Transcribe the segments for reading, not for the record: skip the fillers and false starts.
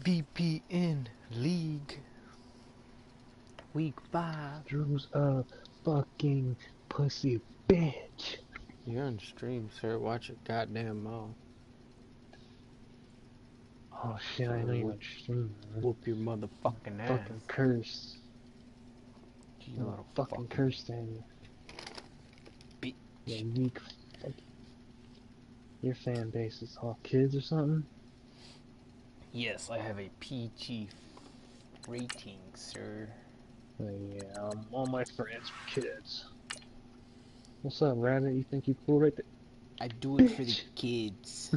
VPN League Week 5. Drew's a fucking pussy bitch. You're on stream, sir. Watch your goddamn mouth. Oh shit, I know you're on stream, man. Whoop your motherfucking ass. Fucking curse. You I'm little fucking cursed at you. bitch. You weak fuck. Your fan base is all kids or something? Yes, I have a PG rating, sir. Yeah, all my friends are kids. What's up, Rabbit? You think you cool right there? I do it for the kids.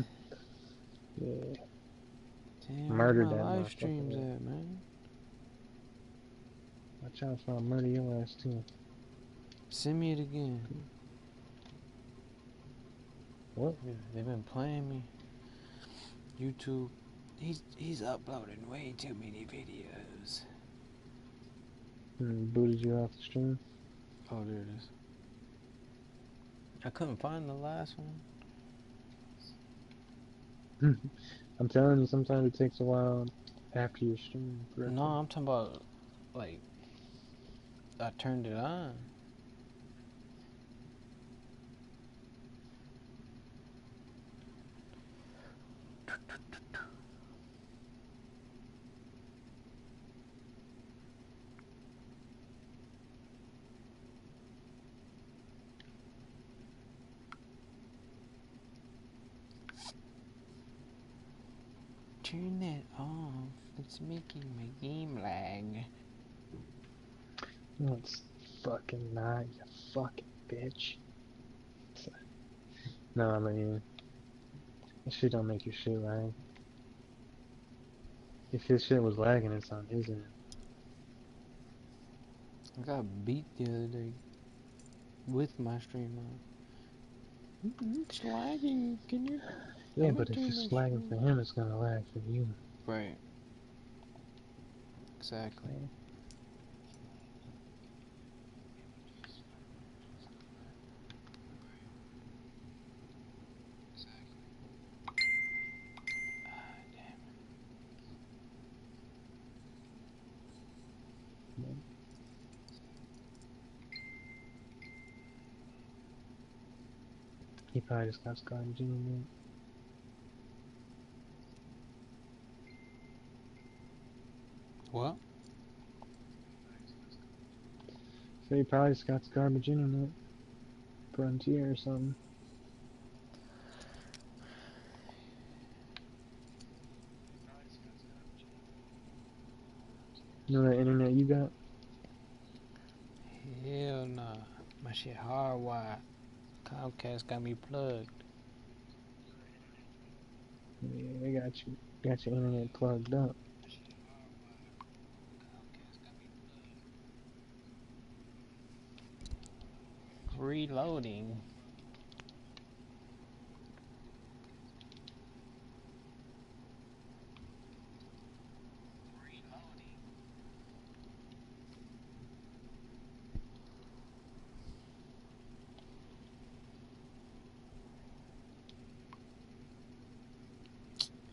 Yeah. Damn, Murdered where that my live motherfucker. streams at, man? Watch out if I murder your ass too. Send me it again. What? They've been playing me. YouTube. He's uploading way too many videos. Booted you off the stream? Oh, there it is. I couldn't find the last one. I'm telling you, sometimes it takes a while after your stream. No, I'm talking about, like, I turned it on. Turn that off. It's making my game lag. No, it's fucking not, you fucking bitch. No, I mean, this shit don't make your shit lag. If his shit was lagging, it's on his end. I got beat the other day with my stream on. It's lagging. Can you? Yeah, but if it's lagging for him, it's gonna lag for you. Right. Exactly. He probably just got garbage in there. What? So he probably just got garbage internet. Frontier or something. You know that internet you got? Hell nah. My shit hardwired. Comcast got me plugged. Yeah, they got your internet plugged up. Reloading.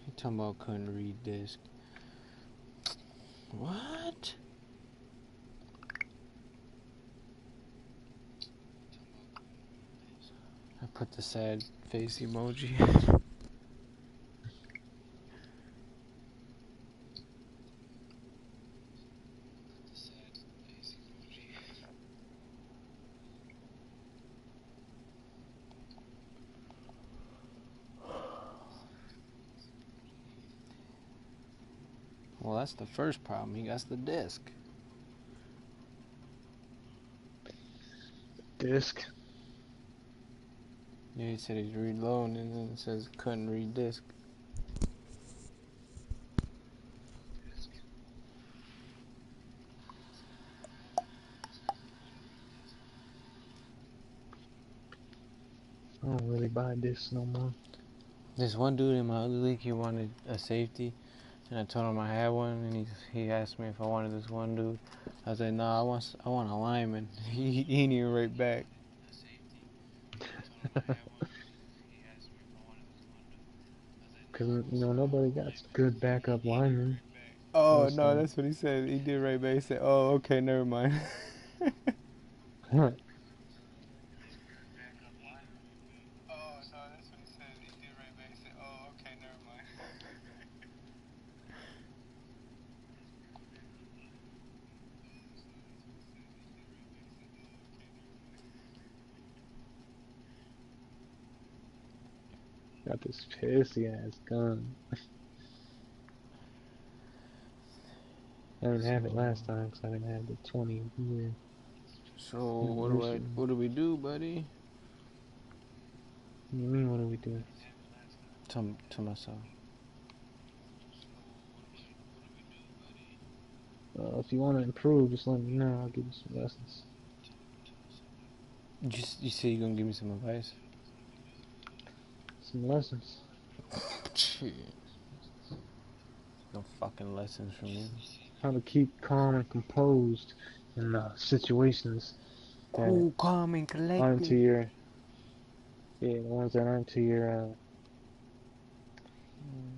You talking about couldn't read disc. What? I put the sad face emoji. Well, that's the first problem. He got the disc. Disc? Yeah, he said he's reloading and then it says couldn't read disc. I don't really buy discs no more. This one dude in my other league, he wanted a safety, and I told him I had one, and he asked me if I wanted this one dude. I was like, nah, I want a lineman. He didn't even write back. Because, you know, nobody got good backup linemen. Oh Most no, of that's what he said. He did write back. He said, oh, okay, never mind. them. Got this pissy ass gun. I didn't have it last time because I didn't have the 20 year So ammunition. what do we do, buddy? What do you mean, what do we do? To myself. If you want to improve, just let me know. I'll give you some lessons. You say you're gonna give me some advice? Some lessons. Shit. No fucking lessons from you. How to keep calm and composed in situations that Cool, calm, and aren't to collected. your, yeah, the ones that aren't to your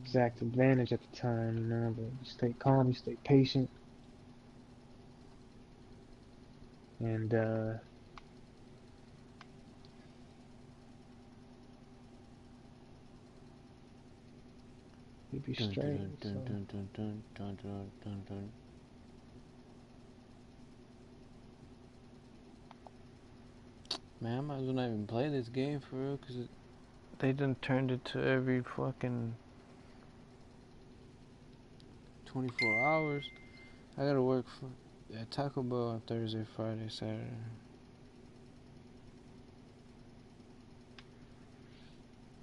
exact advantage at the time, you know, but you stay calm, you stay patient, and you'll be Dun, straight. dun, dun, So dun, dun, dun, dun, dun, dun, dun. Man, I might as well not even play this game for real, cause they done turned it to every fucking 24 hours. I gotta work at Taco Bell on Thursday, Friday, Saturday.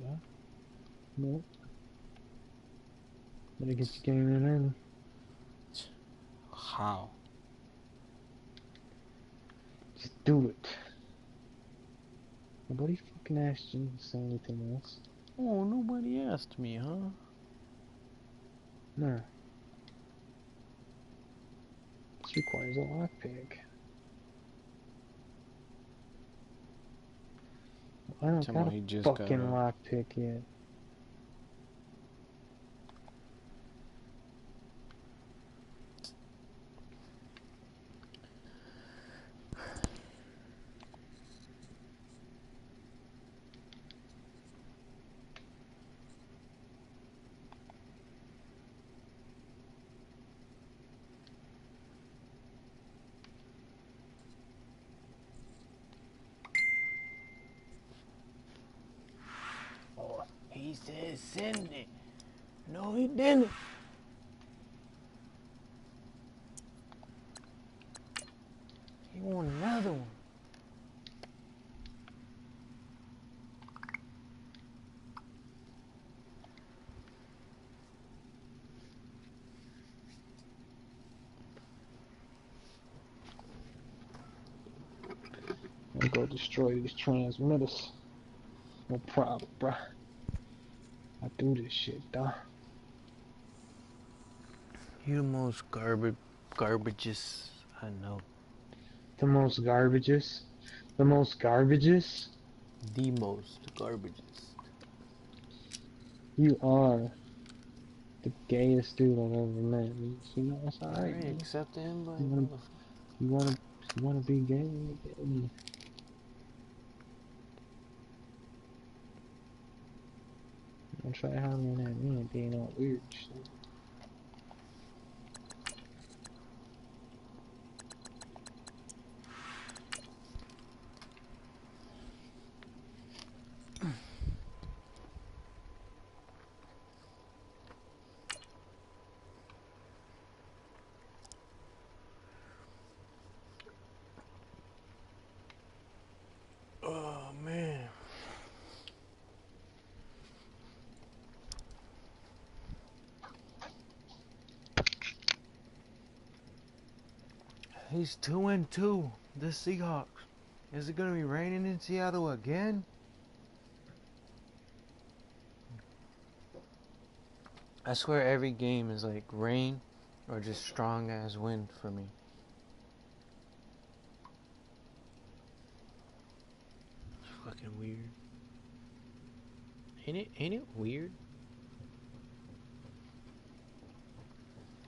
yeah, no, better get your game in early. How? Just do it. Nobody fucking asked you to say anything else. Oh, nobody asked me, huh? No. This requires a lockpick. I don't Tell got me a he just got fucking up. lockpick yet. Oh, he said send it. No, he didn't. He want another one. I'll go destroy these transmitters. No problem, bruh. I do this shit, dawg. You the most garbageous I know. The most garbageous. The most garbageous. The most garbageous. You are the gayest dude I've ever met. You know, that's I alright, already man. accepted him, but You wanna, you wanna, you wanna be gay? Gay. Don't try hollering at me and being all weird shit. oh man. He's 2-2. The Seahawks. Is it gonna be raining in Seattle again? I swear every game is like rain or just strong ass wind for me. Ain't it weird?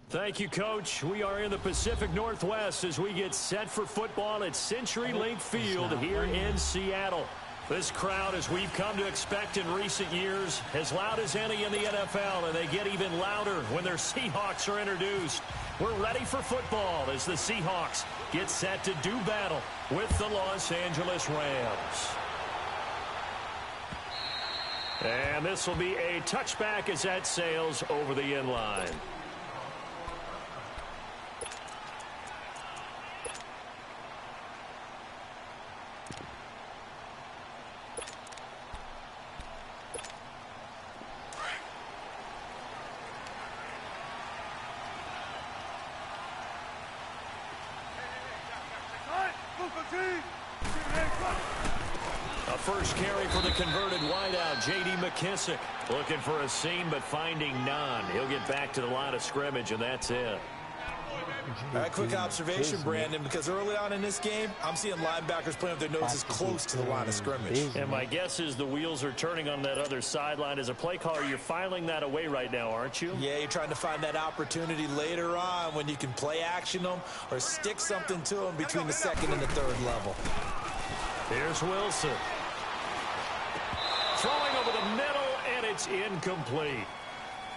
Thank you, Coach. We are in the Pacific Northwest as we get set for football at CenturyLink Field here in Seattle. This crowd, as we've come to expect in recent years, as loud as any in the NFL, and they get even louder when their Seahawks are introduced. We're ready for football as the Seahawks get set to do battle with the Los Angeles Rams. And this will be a touchback as that sails over the end line. A first carry for the converted wideout, J.D. McKissick. Looking for a seam, but finding none. He'll get back to the line of scrimmage, and that's it. All right, quick observation, Brandon, because early on in this game, I'm seeing linebackers playing with their noses close to the line of scrimmage. And my guess is the wheels are turning on that other sideline. As a play caller, you're filing that away right now, aren't you? Yeah, you're trying to find that opportunity later on when you can play action them or stick something to them between the second and the third level. Here's Wilson. Throwing over the middle, and it's incomplete.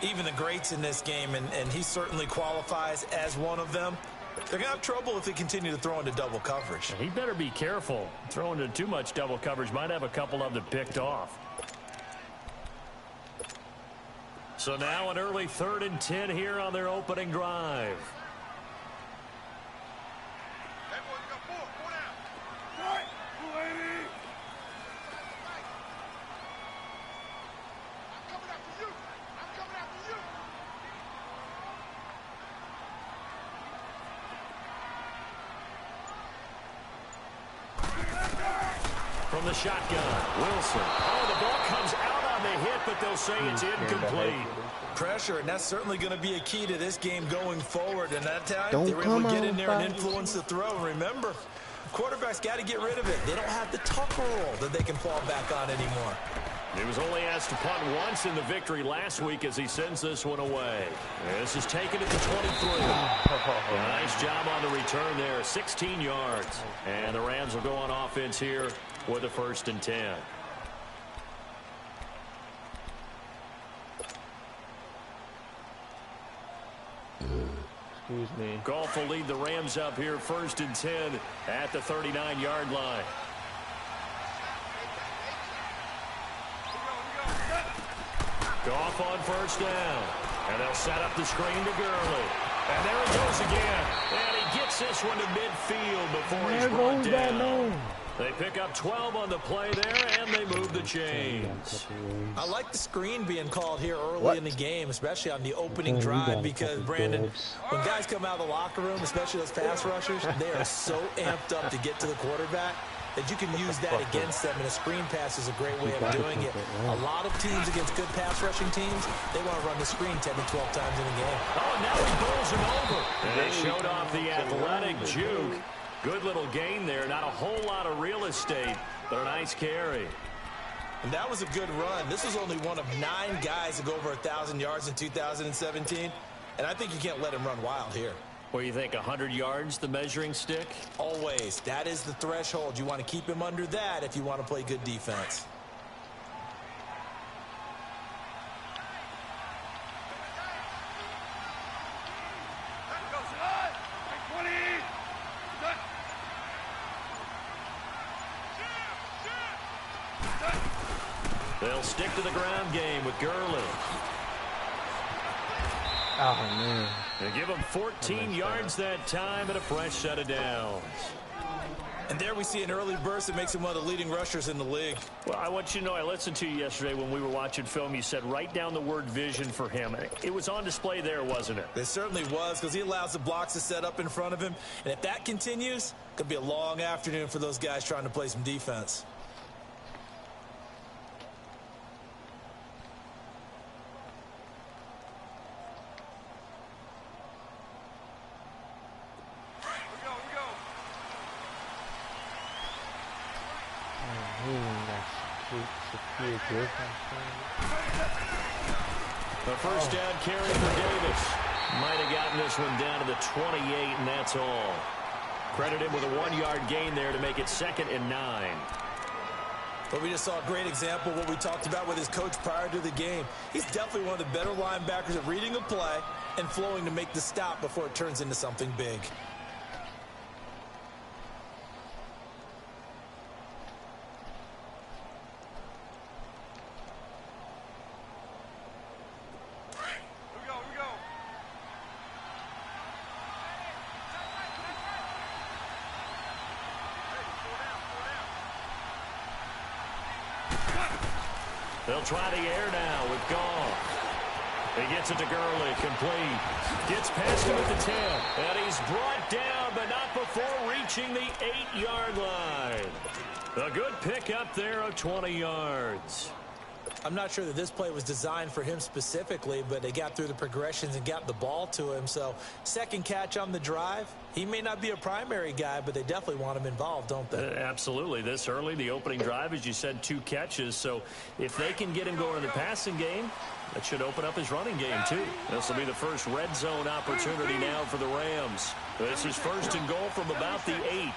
Even the greats in this game, and he certainly qualifies as one of them, they're going to have trouble if they continue to throw into double coverage. He better be careful. Throwing into too much double coverage might have a couple of them picked off. So now an early 3rd and 10 here on their opening drive. From the shotgun, Wilson. Oh, the ball comes out on the hit, but they'll say it's incomplete. Pressure, and that's certainly going to be a key to this game going forward. And that time, they were able to get in there and influence the throw. And remember, quarterback's got to get rid of it. They don't have the tucker roll that they can fall back on anymore. He was only asked to punt once in the victory last week as he sends this one away. This is taken at the 23. Nice job on the return there, 16 yards. And the Rams will go on offense here with a 1st and 10. Excuse me. Goff will lead the Rams up here 1st and 10 at the 39-yard line. Goff on 1st down. And they'll set up the screen to Gurley. And there he goes again. And he gets this one to midfield before he's brought down. They pick up 12 on the play there, and they move the chains. I like the screen being called here early in the game, especially on the opening drive, because, Brandon, when guys come out of the locker room, especially those pass rushers, they are so amped up to get to the quarterback that you can use that against them, and a screen pass is a great way of doing it. A lot of teams against good pass rushing teams, they want to run the screen 10 to 12 times in a game. Oh, now he bowls him over. And they showed off the athletic juke. Good little gain there. Not a whole lot of real estate, but a nice carry. And that was a good run. This was only one of 9 guys to go over 1,000 yards in 2017, and I think you can't let him run wild here. What do you think, 100 yards, the measuring stick? Always. That is the threshold. You want to keep him under that if you want to play good defense. They'll stick to the ground game with Gurley. Oh, man. They give him 14 yards that time and a fresh set of downs. And there we see an early burst that makes him one of the leading rushers in the league. Well, I want you to know, I listened to you yesterday when we were watching film. You said write down the word vision for him. It was on display there, wasn't it? It certainly was, because he allows the blocks to set up in front of him. And if that continues, it could be a long afternoon for those guys trying to play some defense. Security good. The first down carry for Davis. Might have gotten this one down to the 28, and that's all. Credit him with a 1-yard gain there to make it 2nd and 9. But we just saw a great example of what we talked about with his coach prior to the game. He's definitely one of the better linebackers at reading a play and flowing to make the stop before it turns into something big. They'll try the air now with Goff. He gets it to Gurley, complete. Gets past him at the 10. And he's brought down, but not before reaching the 8-yard line. A good pickup there of 20 yards. I'm not sure that this play was designed for him specifically, but they got through the progressions and got the ball to him. So, second catch on the drive. He may not be a primary guy, but they definitely want him involved, don't they? Absolutely. This early, the opening drive, as you said, 2 catches. So, if they can get him going in the passing game, that should open up his running game, too. This will be the first red zone opportunity now for the Rams. This is 1st and goal from about the 8.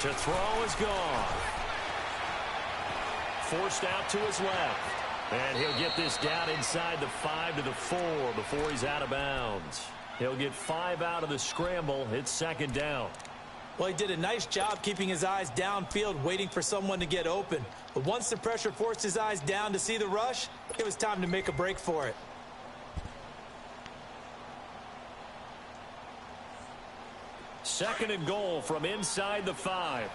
To throw is gone. Forced out to his left. And he'll get this down inside the 5 to the 4 before he's out of bounds. He'll get 5 out of the scramble. It's 2nd down. Well, he did a nice job keeping his eyes downfield, waiting for someone to get open. But once the pressure forced his eyes down to see the rush, it was time to make a break for it. Second and goal from inside the 5.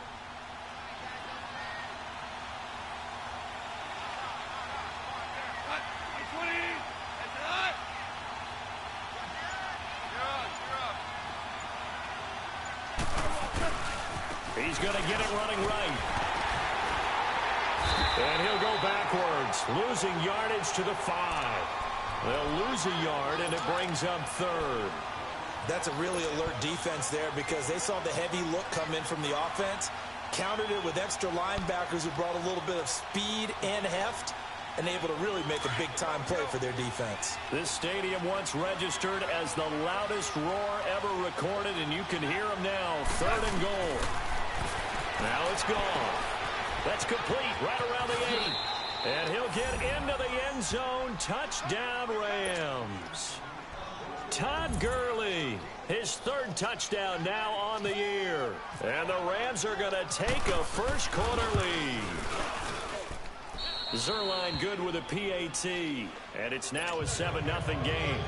He's going to get it running right. And he'll go backwards, losing yardage to the 5. They'll lose a yard, and it brings up 3rd. That's a really alert defense there because they saw the heavy look come in from the offense, countered it with extra linebackers who brought a little bit of speed and heft, and able to really make a big-time play for their defense. This stadium once registered as the loudest roar ever recorded, and you can hear them now. 3rd and goal. Now it's gone. That's complete right around the 8. And he'll get into the end zone. Touchdown, Rams. Todd Gurley, his 3rd touchdown now on the year. And the Rams are going to take a first quarter lead. Zerline good with a PAT. And it's now a 7-0 game.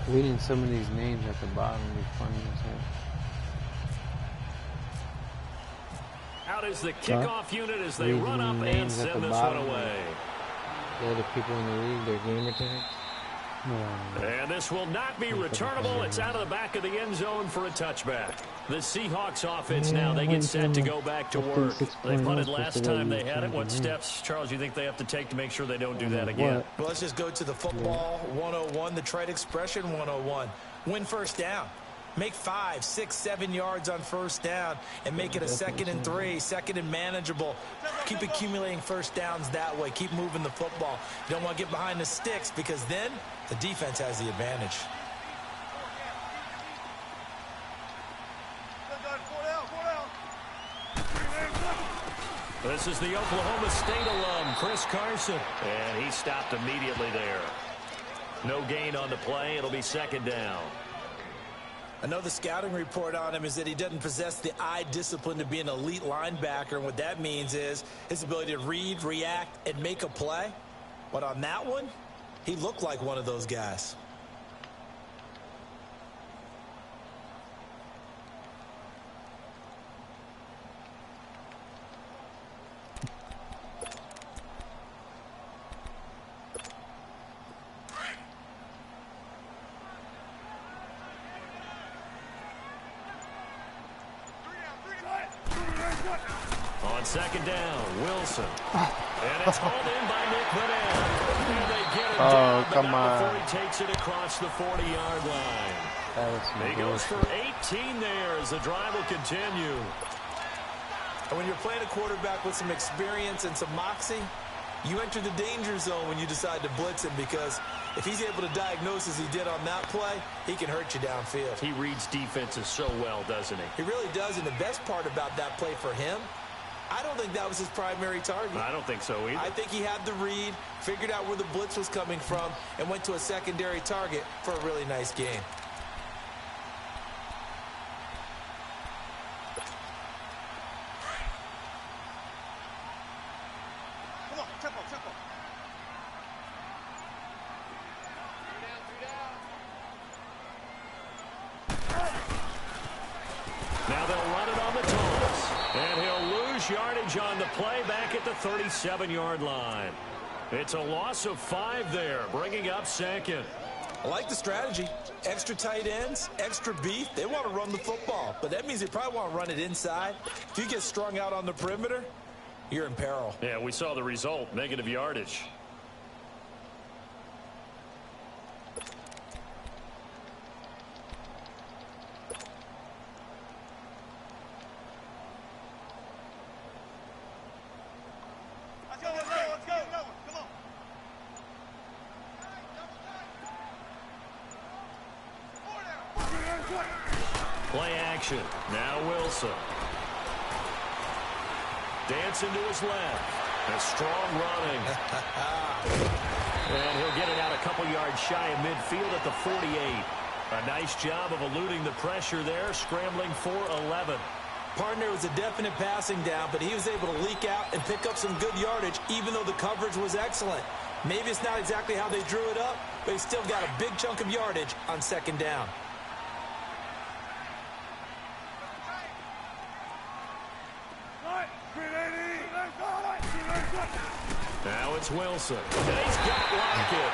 Reading some of these names at the bottom would be funny as hell. Out is the kickoff unit as they run up and send this one away. The other people in the league, their gamer tags. And this will not be returnable. It's out of the back of the end zone for a touchback. The Seahawks offense now, they get set to go back to work. They punted last time they had it. What steps, Charles, you think they have to take to make sure they don't do that again? Well, let's just go to the football 101, the trade expression 101. Win first down. Make 5, 6, 7 yards on first down and make it a 2nd and 3, 2nd and manageable. Keep accumulating first downs that way. Keep moving the football. You don't want to get behind the sticks because then the defense has the advantage. This is the Oklahoma State alum, Chris Carson. And he stopped immediately there. No gain on the play. It'll be 2nd down. I know the scouting report on him is that he doesn't possess the eye discipline to be an elite linebacker. And what that means is his ability to read, react, and make a play. But on that one, he looked like one of those guys. On second down, Wilson. And it's hauled in by Nick Madden. And they get him down, but not before he takes it across the 40-yard line. He goes for 18 there as the drive will continue. And when you're playing a quarterback with some experience and some moxie, you enter the danger zone when you decide to blitz him, because if he's able to diagnose as he did on that play, he can hurt you downfield. He reads defenses so well, doesn't he? He really does, and the best part about that play for him, I don't think that was his primary target. I don't think so either. I think he had the read, figured out where the blitz was coming from, and went to a secondary target for a really nice game. Now they'll run it on the toss. And he'll lose yardage on the play back at the 37-yard line. It's a loss of 5 there, bringing up second. I like the strategy. Extra tight ends, extra beef. They want to run the football, but that means they probably want to run it inside. If you get strung out on the perimeter, you're in peril. Yeah, we saw the result, negative yardage. Play action. Now Wilson. Dancing to his left. A strong running. And he'll get it out a couple yards shy of midfield at the 48. A nice job of eluding the pressure there, scrambling for 11. Partner was a definite passing down, but he was able to leak out and pick up some good yardage, even though the coverage was excellent. Maybe it's not exactly how they drew it up, but he still got a big chunk of yardage on second down. Now it's Wilson. And he's got Lockett.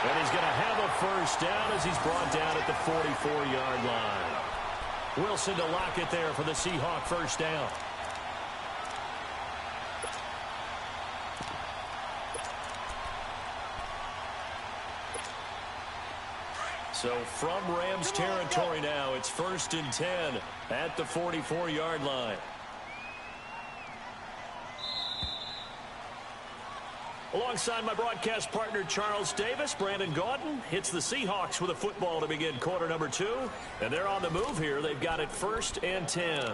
And he's going to have a first down as he's brought down at the 44-yard line. Wilson to Lockett there for the Seahawk first down. So from Rams territory now, it's 1st and 10 at the 44-yard line. Alongside my broadcast partner, Charles Davis, Brandon Gaudin hits the Seahawks with a football to begin quarter number 2. And they're on the move here. They've got it 1st and 10.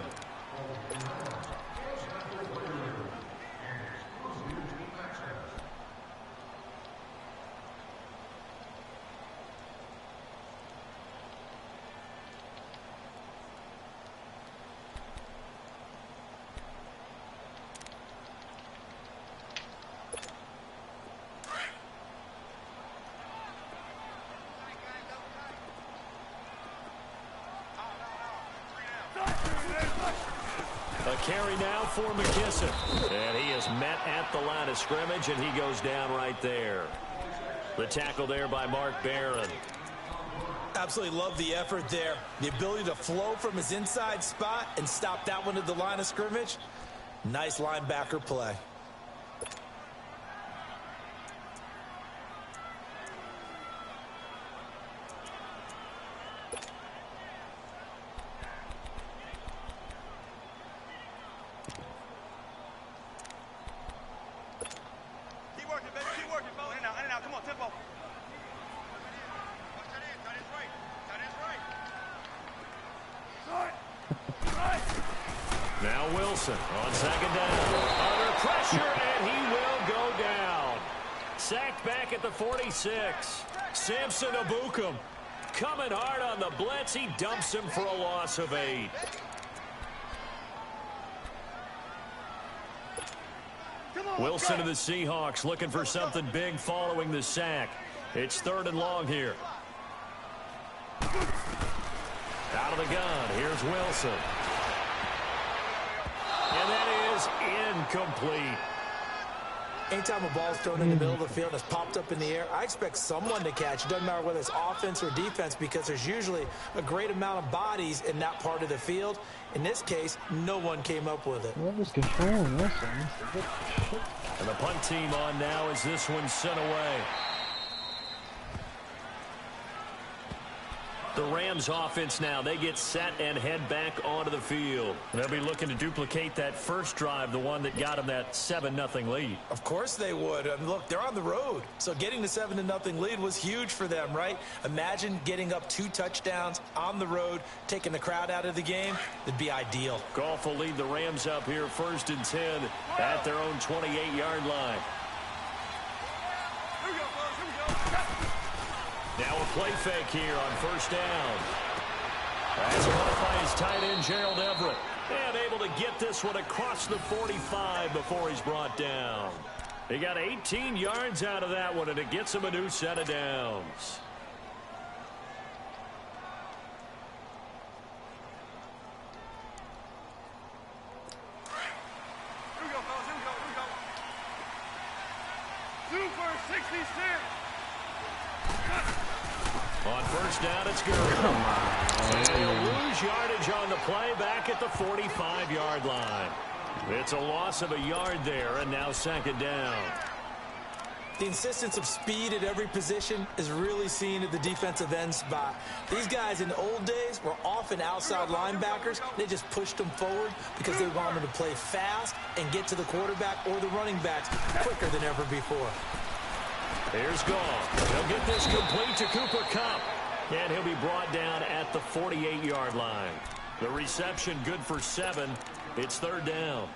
A carry now for McKissick. And he is met at the line of scrimmage, and he goes down right there. The tackle there by Mark Barron. Absolutely love the effort there. The ability to flow from his inside spot and stop that one at the line of scrimmage. Nice linebacker play. Now Wilson on second down. Under pressure, and he will go down. Sacked back at the 46. Samson Abukum coming hard on the blitz. He dumps him for a loss of 8. Wilson and the Seahawks looking for something big following the sack. It's 3rd and long here. Out of the gun, here's Wilson. And that is incomplete. Anytime a ball's thrown in the middle of the field and it's popped up in the air, I expect someone to catch. It doesn't matter whether it's offense or defense, because there's usually a great amount of bodies in that part of the field. In this case, no one came up with it. Whoever's controlling this one. And the punt team on now as this one's sent away. The Rams offense now, they get set and head back onto the field. They'll be looking to duplicate that first drive, the one that got them that 7-0 lead. Of course they would. I mean, look, they're on the road. So getting the 7-0 lead was huge for them, right? Imagine getting up 2 touchdowns on the road, taking the crowd out of the game. It'd be ideal. Goff will lead the Rams up here 1st and 10 at their own 28-yard line. Now a play fake here on 1st down. That's caught by his tight end, Gerald Everett. And able to get this one across the 45 before he's brought down. He got 18 yards out of that one, and it gets him a new set of downs. Here we go, fellas. Here we go. 2 for 66. On 1st down, it's good. And he'll lose yardage on the play back at the 45-yard line. It's a loss of a yard there, and now 2nd down. The insistence of speed at every position is really seen at the defensive end spot. These guys in the old days were often outside linebackers. They just pushed them forward because they wanted to play fast and get to the quarterback or the running backs quicker than ever before. Here's Goff. He'll get this complete to Cooper Kupp. And he'll be brought down at the 48-yard line. The reception good for 7. It's 3rd down.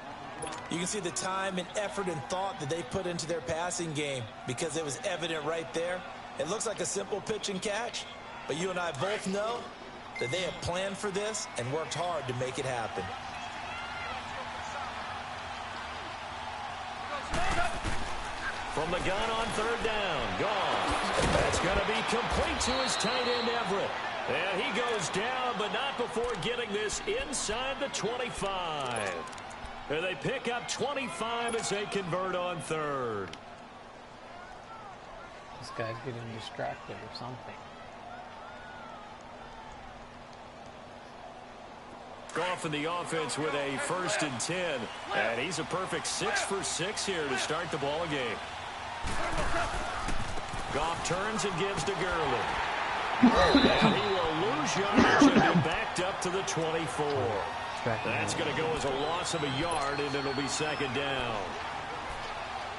You can see the time and effort and thought that they put into their passing game because it was evident right there. It looks like a simple pitch and catch, but you and I both know that they have planned for this and worked hard to make it happen. From the gun on 3rd down, Goff. That's going to be complete to his tight end, Everett. And he goes down, but not before getting this inside the 25. And they pick up 25 as they convert on 3rd. This guy's getting distracted or something. Goff in the offense with a 1st and 10. And he's a perfect 6 for 6 here to start the ball game. Goff turns and gives to Gurley. And he will lose yardage and be backed up to the 24. That's going to go as a loss of a yard, and it'll be 2nd down.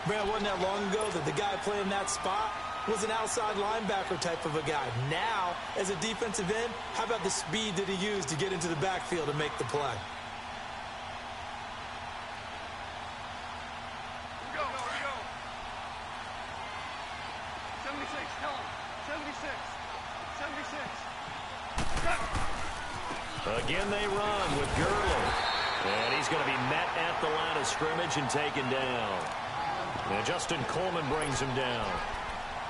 Man, wasn't that long ago that the guy playing that spot was an outside linebacker type of a guy. Now, as a defensive end, how about the speed that he used to get into the backfield and make the play? Here we go. 76, tell him. 76. 76. Again, they run with Gurley. And he's going to be met at the line of scrimmage and taken down. And Justin Coleman brings him down.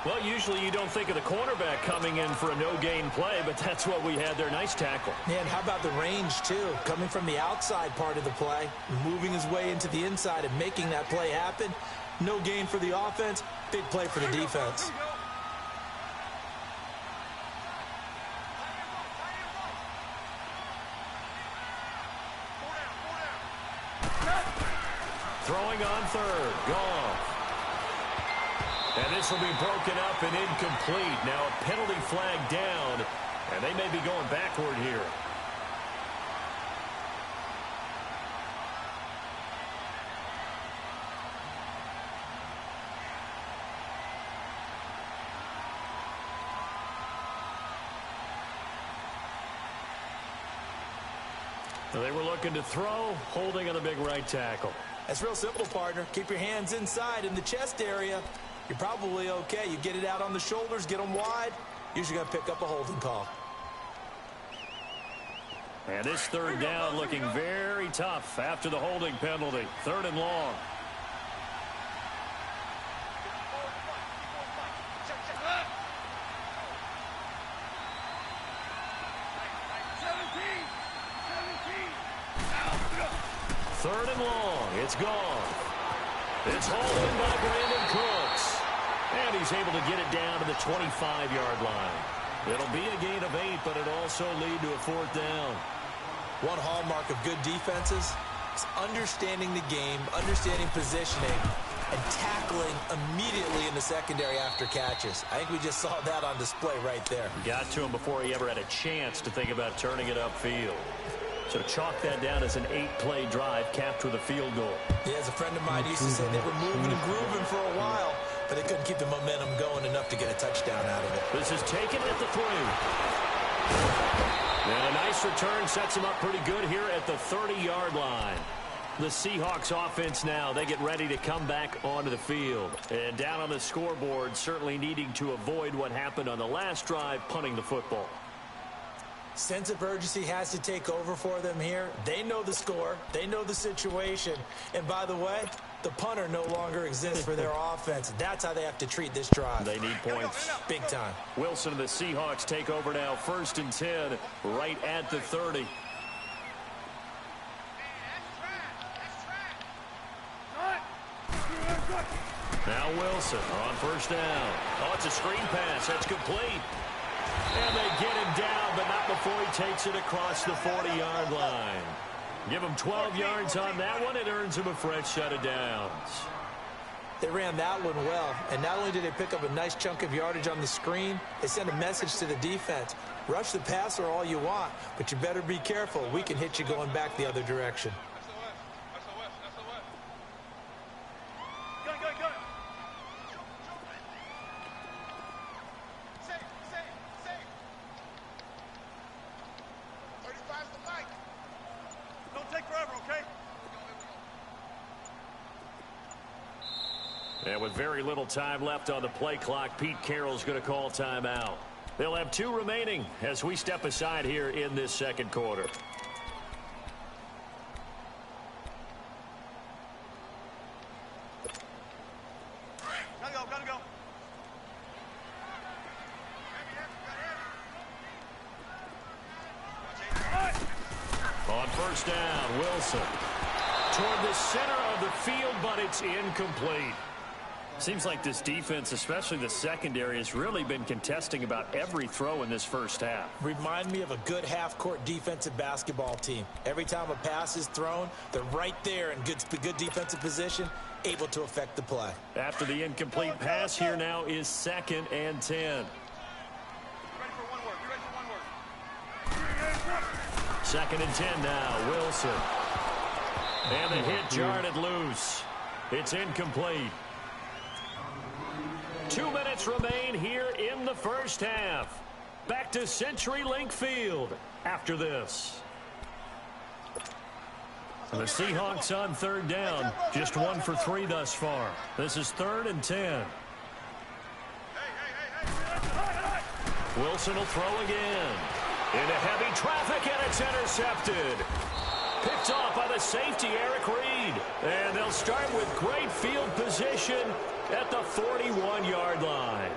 Well, usually you don't think of the cornerback coming in for a no-gain play, but that's what we had there. Nice tackle. Man, how about the range, too? Coming from the outside part of the play, moving his way into the inside and making that play happen. No gain for the offense, big play for the defense. Throwing on 3rd, Goff. And this will be broken up and incomplete. Now a penalty flag down, and they may be going backward here. They were looking to throw, holding on the big right tackle. That's real simple, partner. Keep your hands inside in the chest area. You're probably okay. You get it out on the shoulders, get them wide. Usually going to pick up a holding call. And this 3rd down looking very tough after the holding penalty. 3rd and long. Third and long. It's gone. It's hauled in by Brandon Cooks. And he's able to get it down to the 25-yard line. It'll be a gain of 8, but it also lead to a 4th down. One hallmark of good defenses is understanding the game, understanding positioning, and tackling immediately in the secondary after catches. I think we just saw that on display right there. Got to him before he ever had a chance to think about turning it upfield. So chalk that down as an 8-play drive capped with a field goal. Yeah, as a friend of mine used to say, they were moving and grooving for a while, but they couldn't keep the momentum going enough to get a touchdown out of it. This is taken at the 3. And a nice return sets him up pretty good here at the 30-yard line. The Seahawks offense now, they get ready to come back onto the field. And down on the scoreboard, certainly needing to avoid what happened on the last drive, punting the football. Sense of urgency has to take over for them here. They know the score. They know the situation. And by the way, the punter no longer exists for their offense. That's how they have to treat this drive. They need points. Big time. Wilson and the Seahawks take over now, 1st and 10, right at the 30. Now Wilson on 1st down. Oh, it's a screen pass. That's complete. And they get him down, but not before he takes it across the 40-yard line. Give him 12 yards on that one. It earns him a fresh set of downs. They ran that one well, and not only did they pick up a nice chunk of yardage on the screen, they sent a message to the defense. Rush the passer all you want, but you better be careful. We can hit you going back the other direction. And with very little time left on the play clock, Pete Carroll's going to call timeout. They'll have 2 remaining as we step aside here in this 2nd quarter. Gotta go. On 1st down, Wilson. Toward the center of the field, but it's incomplete. Seems like this defense, especially the secondary, has really been contesting about every throw in this first half. Remind me of a good half-court defensive basketball team. Every time a pass is thrown, they're right there in good defensive position, able to affect the play. After the incomplete pass, here now is 2nd and 10. 2nd and 10 now, Wilson. And the hit jarred it loose. It's incomplete. 2 minutes remain here in the first half. Back to CenturyLink Field after this. And the Seahawks on 3rd down. Just 1 for 3 thus far. This is 3rd and 10. Wilson will throw again. Into heavy traffic, and it's intercepted. Picked off by the safety, Eric Reed. And they'll start with great field position at the 41-yard line.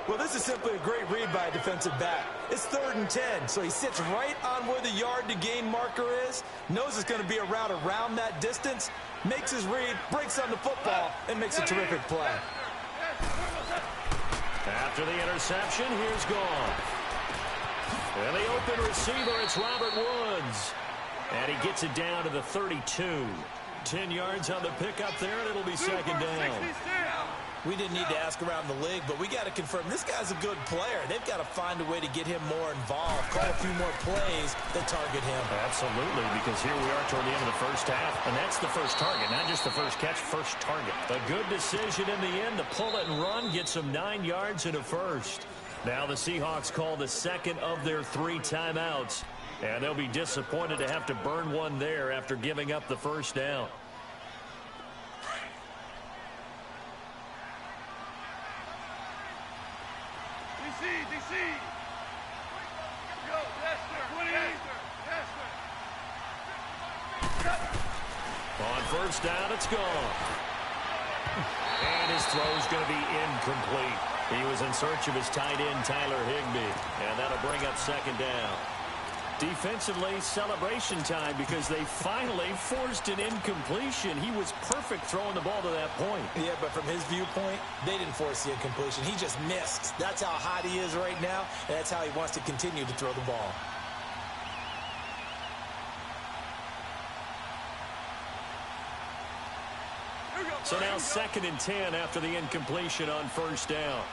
Well, this is simply a great read by a defensive back. It's 3rd and 10, so he sits right on where the yard-to-gain marker is, knows it's going to be a route around that distance, makes his read, breaks on the football, and makes a terrific play. After the interception, here's Goff. And the open receiver, it's Robert Woods. And he gets it down to the 32. 10 yards on the pickup there, and it'll be 2nd down. We didn't need to ask around the league, but we got to confirm this guy's a good player. They've got to find a way to get him more involved, call a few more plays that target him. Absolutely, because here we are toward the end of the first half, and that's the first target, not just the first catch, first target. A good decision in the end to pull it and run, get some 9 yards and a first. Now the Seahawks call the 2nd of their 3 timeouts, and they'll be disappointed to have to burn one there after giving up the first down. DC. Go, Lester. 20. On 1st down, it's gone. And his throw's going to be incomplete. He was in search of his tight end, Tyler Higbee. And that'll bring up 2nd down. Defensively, celebration time because they finally forced an incompletion. He was perfect throwing the ball to that point. Yeah, but from his viewpoint, they didn't force the incompletion. He just missed. That's how hot he is right now, and that's how he wants to continue to throw the ball. So now 2nd and 10 after the incompletion on 1st down.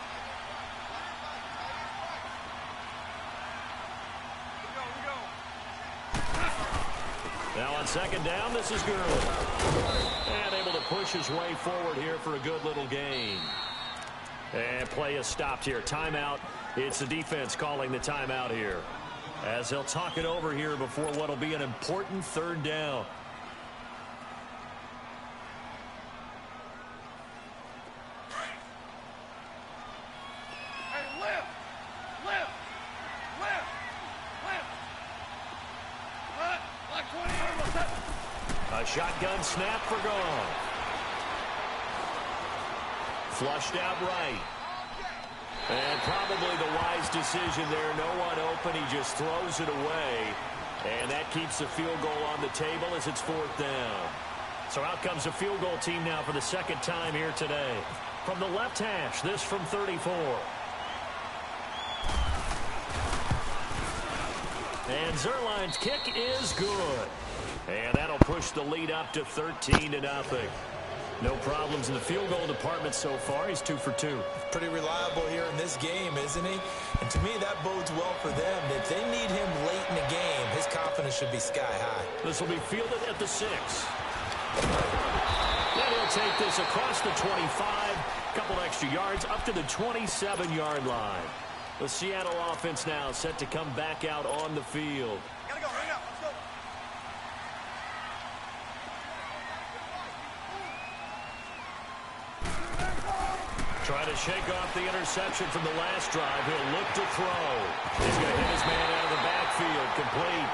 Now on 2nd down, this is Gurley. And able to push his way forward here for a good little gain. And play is stopped here. Timeout. It's the defense calling the timeout here, as they'll talk it over here before what will be an important 3rd down. A shotgun snap for gone. Flushed out right. And probably the wise decision there. No one open. He just throws it away. And that keeps the field goal on the table as it's 4th down. So out comes the field goal team now for the 2nd time here today. From the left hash, this from 34. And Zerline's kick is good. And that'll push the lead up to 13-0. No problems in the field goal department so far. He's 2 for 2. Pretty reliable here in this game, isn't he? And to me, that bodes well for them. If they need him late in the game, his confidence should be sky high. This will be fielded at the 6. Then he'll take this across the 25. Couple extra yards up to the 27-yard line. The Seattle offense now set to come back out on the field. Gotta go, hurry up, let's go. Trying to shake off the interception from the last drive. He'll look to throw. He's going to hit his man out of the backfield. Complete.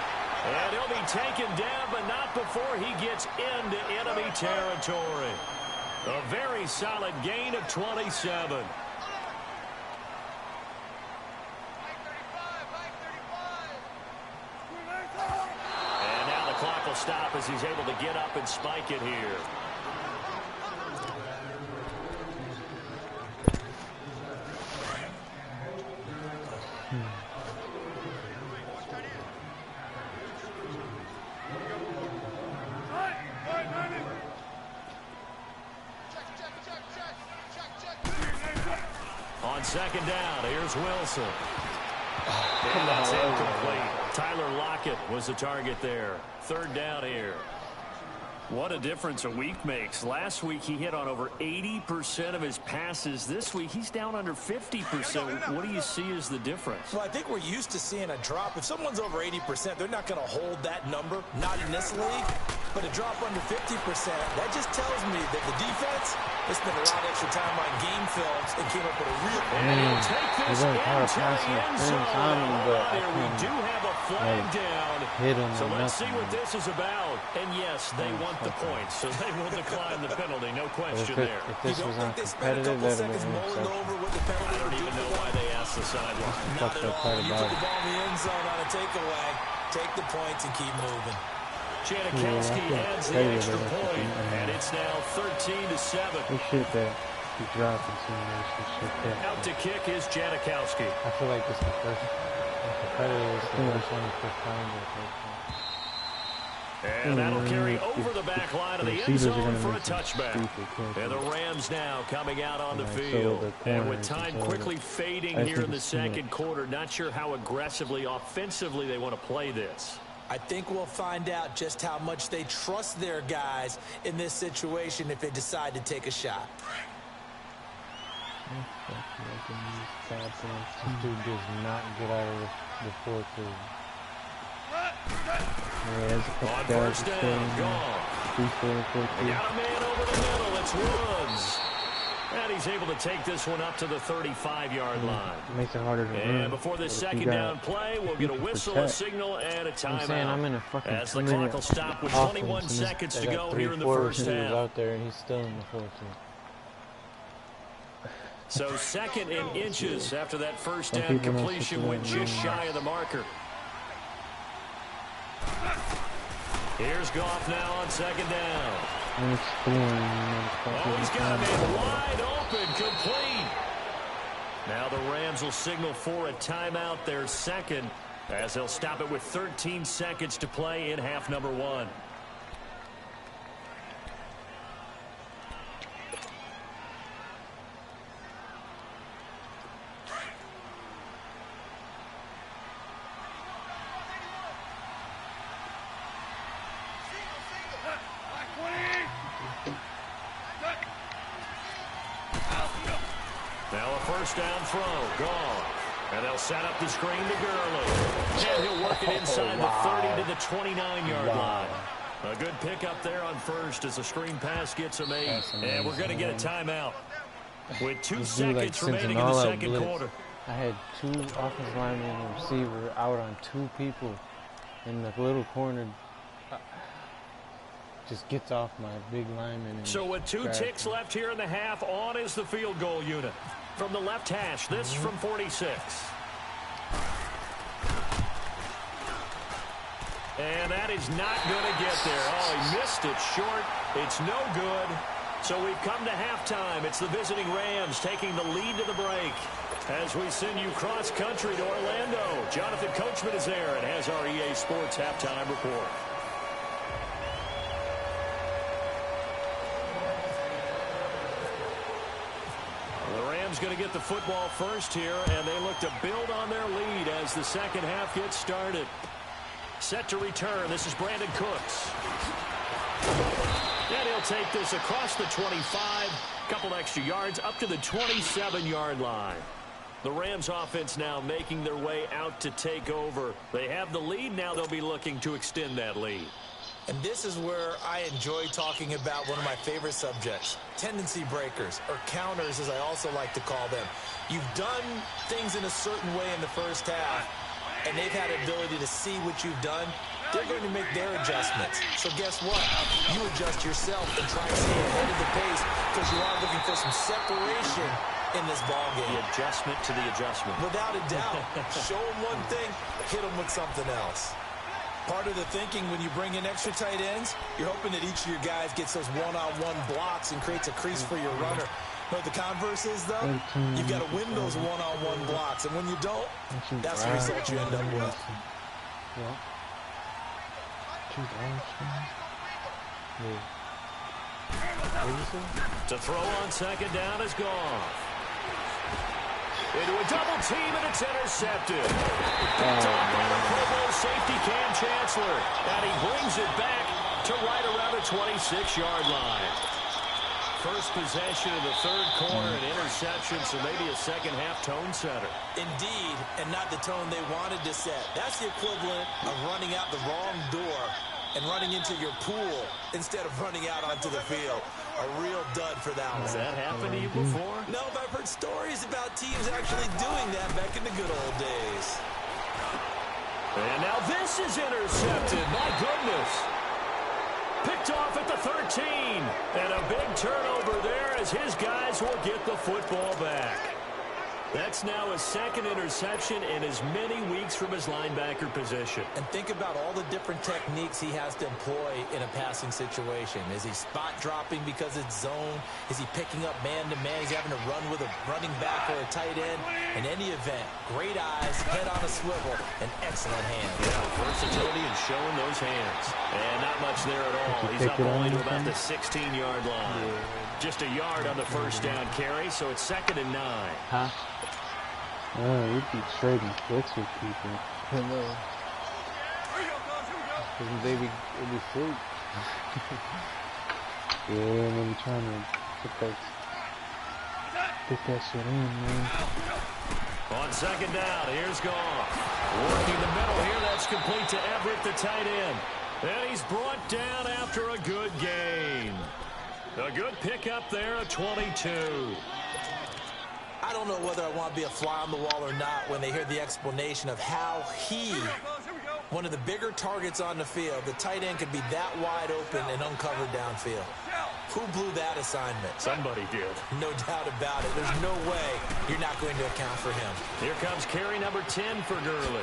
And he'll be taken down, but not before he gets into enemy territory. A very solid gain of 27. And now the clock will stop as he's able to get up and spike it here. On 2nd down, here's Wilson. And that's incomplete. Tyler Lockett was the target there. 3rd down here. What a difference a week makes. Last week he hit on over 80% of his passes. This week he's down under 50%. What do you see as the difference? Well, I think we're used to seeing a drop. If someone's over 80%, they're not going to hold that number. Not in this league. But a drop under 50%, that just tells me that the defense has spent a lot of extra time on game films and came up with a real... I mean, there's only part of passing interference on him, but I We do have a flag down. hit him So or let's see nothing. what this is about. And yes, they want the points, so they will decline the penalty. No If, question there. if this was uncompetitive, that would have been an mulling interception. over what the penalty I don't would do even for know them. why they asked the sideline. Not Fucked at up all. part You about put the it. ball in the end zone on a takeaway, take the points and keep moving. Janikowski Yeah, adds the I feel extra better. point, and it's now 13-7. We shit that he dropped and some shit that. Out to kick is Janikowski. I feel like it's the first competitive is the first one to put time And that'll carry over the back line of the end receivers are zone gonna for a make some touchback. stupid catches. And the Rams now coming out on the Like, so field. the And with corners time and so quickly the- fading I here think in the it's too much. second quarter, not sure how aggressively, offensively they want to play this. I think we'll find out just how much they trust their guys in this situation if they decide to take a shot. This dude does not get out of the fourth quarter. Yeah, there's a couple On guys first that down, stay gone. 3-4, 4-2. Got a man over the middle. It's Woods. And he's able to take this one up to the 35-yard line. It makes it harder to run. And before this But if you second got down play, we'll get a people whistle, a protect. signal, and a I'm saying I'm in a timeout. fucking As the 2-minute clock will stop with offense, 21 and seconds they to got go here in the 3-4 first receivers half. out there, and he's still in the fourth quarter. So 2nd and inches after that first Some down people don't completion sit went there and just win. shy of the marker. Here's Goff now on second down. Oh, he's got him wide open, complete. Now the Rams will signal for a timeout, their second, as they'll stop it with 13 seconds to play in half number 1. Now a first down throw, gone. And they'll set up the screen to Gurley. And he'll work it inside the 30 to the 29-yard line. A good pickup there on first as the screen pass gets him 8. And we're going to get a timeout with 2 seconds remaining in the second quarter. I had 2 offensive linemen and receiver out on 2 people in the little corner. Just gets off my big lineman. And so with 2 ticks left here in the half, on is the field goal unit. From the left hash, this from 46. And that is not going to get there. Oh, he missed it short. It's no good. So we've come to halftime. It's the visiting Rams taking the lead to the break. As we send you cross-country to Orlando, Jonathan Coachman is there and has our EA Sports halftime report. Going to get the football first here, and they look to build on their lead as the second half gets started. Set to return. This is Brandon Cooks. And he'll take this across the 25, couple extra yards up to the 27-yard line. The Rams offense now making their way out to take over. They have the lead. Now they'll be looking to extend that lead. And this is where I enjoy talking about one of my favorite subjects, tendency breakers, or counters as I also like to call them. You've done things in a certain way in the first half, and they've had the ability to see what you've done. They're going to make their adjustments. So guess what? You adjust yourself and try to stay ahead of the pace because you are looking for some separation in this ball game. The adjustment to the adjustment. Without a doubt. Show them one thing, hit them with something else. Part of the thinking when you bring in extra tight ends, you're hoping that each of your guys gets those one-on-one blocks and creates a crease for your runner. But the converse is, though, you've got to win those one-on-one blocks. And when you don't, that's the result you end up with. To throw on second down is gone. Into a double team, and it's intercepted. Picked off by the Pro Bowl safety Cam Chancellor. And he brings it back to right around the 26-yard line. First possession of the third quarter, an interception, so maybe a second-half tone setter. Indeed, and not the tone they wanted to set. That's the equivalent of running out the wrong door and running into your pool instead of running out onto the field. A real dud for that one. Has that happened to you before? No, but I've heard stories about teams actually doing that back in the good old days. And now this is intercepted. My goodness. Picked off at the 13. And a big turnover there as his guys will get the football back. That's now his second interception in as many weeks from his linebacker position. And think about all the different techniques he has to employ in a passing situation. Is he spot dropping because it's zone? Is he picking up man-to-man? He's having to run with a running back or a tight end. In any event, great eyes, head on a swivel, and excellent hands. Yeah, versatility and showing those hands. And not much there at all. He's up only to about the 16-yard line. Just a yard on the first down carry, so it's 2nd and 9. Huh? Oh, you'd be trading flicks with people. I know. They be fruit. Yeah, when you're trying to put that shit in, man. On second down, here's Goff. Working the middle here, that's complete to Everett, the tight end. And he's brought down after a good gain. A good pickup there at 22. I don't know whether I want to be a fly on the wall or not when they hear the explanation of how he, one of the bigger targets on the field, the tight end could be that wide open and uncovered downfield. Who blew that assignment? Somebody did. No doubt about it. There's no way you're not going to account for him. Here comes carry number 10 for Gurley.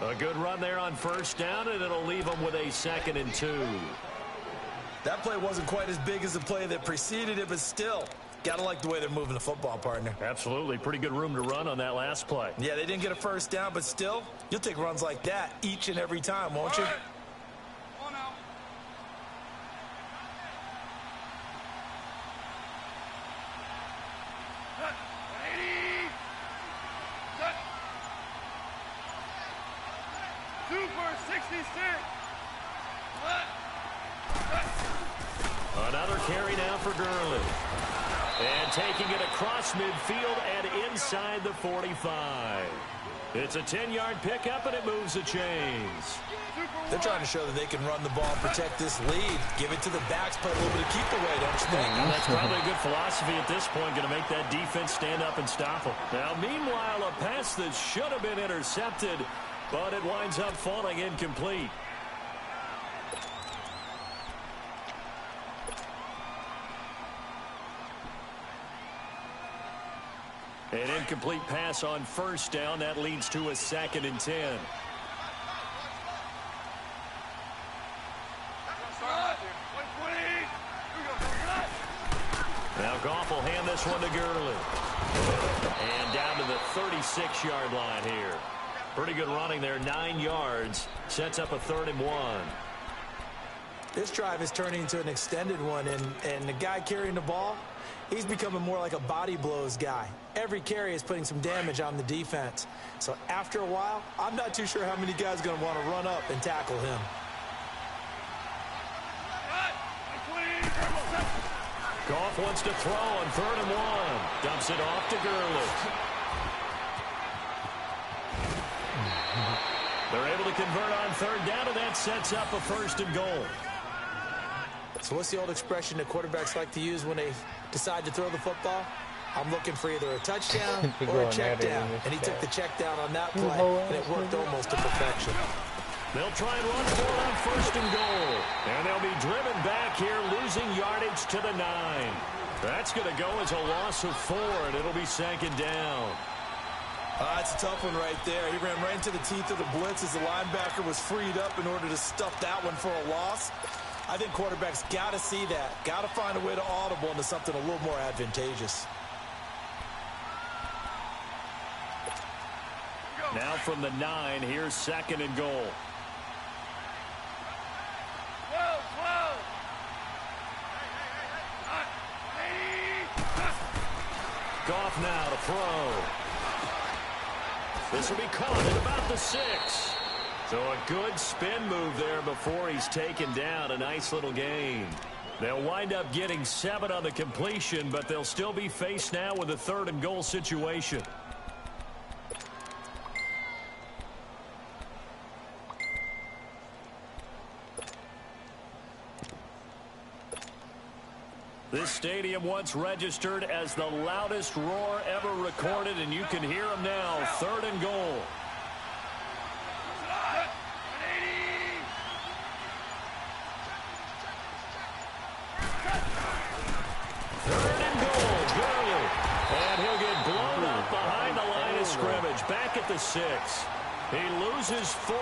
A good run there on first down, and it'll leave them with a 2nd and 2. That play wasn't quite as big as the play that preceded it, but still, gotta like the way they're moving the football, partner. Absolutely. Pretty good room to run on that last play. Yeah, they didn't get a first down, but still, you'll take runs like that each and every time, won't you? On out. Set. 180. Set. Super 66. Set. Another carry now for Gurley. And taking it across midfield and inside the 45. It's a 10-yard pickup, and it moves the chains. They're trying to show that they can run the ball and protect this lead. Give it to the backs, play a little bit of keep away, don't you think? Well, that's probably a good philosophy at this point, going to make that defense stand up and stop them. Now, meanwhile, a pass that should have been intercepted, but it winds up falling incomplete. An incomplete pass on first down. That leads to a 2nd and 10. Now Goff will hand this one to Gurley. And down to the 36-yard line here. Pretty good running there, 9 yards. Sets up a 3rd and 1. This drive is turning into an extended one, and the guy carrying the ball, he's becoming more like a body blows guy. Every carry is putting some damage on the defense. So after a while, I'm not too sure how many guys are going to want to run up and tackle him. Goff wants to throw on 3rd and 1. Dumps it off to Gurley. They're able to convert on 3rd down, and that sets up a 1st and goal. So what's the old expression that quarterbacks like to use when they decide to throw the football? I'm looking for either a touchdown or a check down. And he took the check down on that play, and it worked almost to perfection. They'll try and run for it on 1st and goal. And they'll be driven back here, losing yardage to the 9. That's going to go as a loss of 4, and it'll be 2nd down. That's a tough one right there. He ran right into the teeth of the blitz as the linebacker was freed up in order to stuff that one for a loss. I think quarterbacks got to see that. Got to find a way to audible into something a little more advantageous. Now from the 9, here's 2nd and goal. 12. Goff now to throw. This will be caught at about the 6. So a good spin move there before he's taken down. A nice little gain. They'll wind up getting 7 on the completion, but they'll still be faced now with a 3rd and goal situation. This stadium once registered as the loudest roar ever recorded, and you can hear them now. 3rd and goal. Scrimmage back at the 6. He loses 4,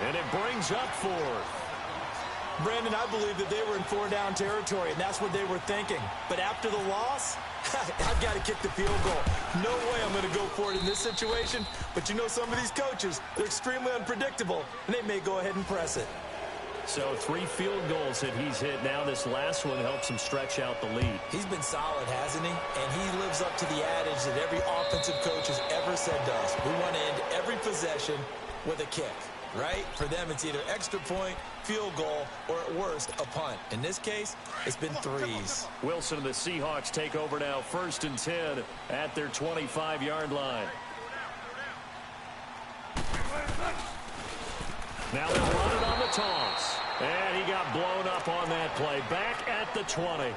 and it brings up 4th. Brandon, I believe that they were in 4-down territory, and that's what they were thinking. But after the loss, I've got to kick the field goal. No way I'm going to go for it in this situation. But you know some of these coaches, they're extremely unpredictable, and they may go ahead and press it. So 3 field goals that he's hit now. This last one helps him stretch out the lead. He's been solid, hasn't he? And he lives up to the adage that every offensive coach has ever said to us. We want to end every possession with a kick, right? For them, it's either extra point, field goal, or at worst, a punt. In this case, it's been 3s. Wilson and the Seahawks take over now. 1st and 10 at their 25-yard line. Now they'll run it on the toss. And he got blown up on that play. Back at the 20.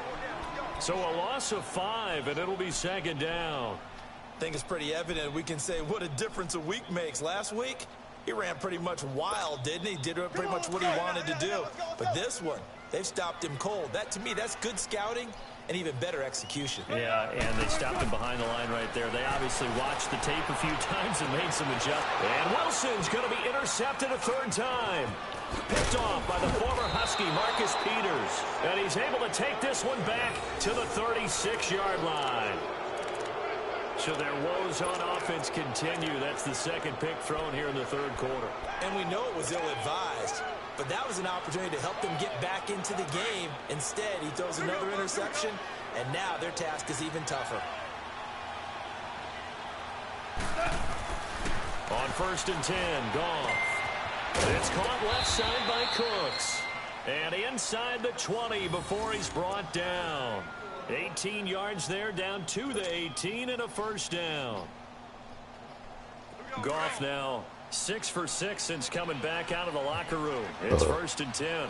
So a loss of 5, and it'll be 2nd down. I think it's pretty evident. We can say what a difference a week makes. Last week, he ran pretty much wild, didn't he? Did pretty much what he wanted to do. But this one, They've stopped him cold. That, to me, that's good scouting and even better execution. Yeah, and they stopped him behind the line right there. They obviously watched the tape a few times and made some adjustments. And Wilson's going to be intercepted a third time. Picked off by the former Husky, Marcus Peters. And he's able to take this one back to the 36-yard line. So their woes on offense continue. That's the second pick thrown here in the third quarter. And we know it was ill-advised, but that was an opportunity to help them get back into the game. Instead, he throws another interception, and now their task is even tougher. On 1st and 10, Goff. It's caught left side by Cooks. And inside the 20 before he's brought down. 18 yards there, down to the 18, and a first down. Goff now 6 for 6 since coming back out of the locker room. It's 1st and 10.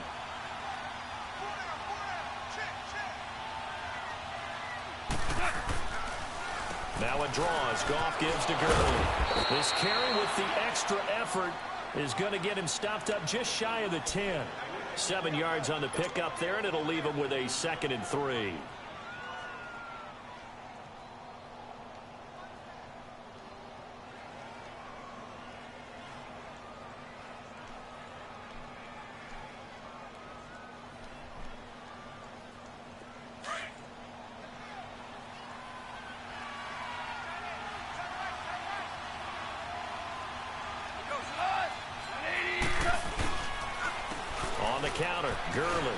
Now a draw as Goff gives to Gurley. This carry with the extra effort is going to get him stopped up just shy of the 10. 7 yards on the pickup there, and it'll leave him with a 2nd and 3. Counter, Gurley.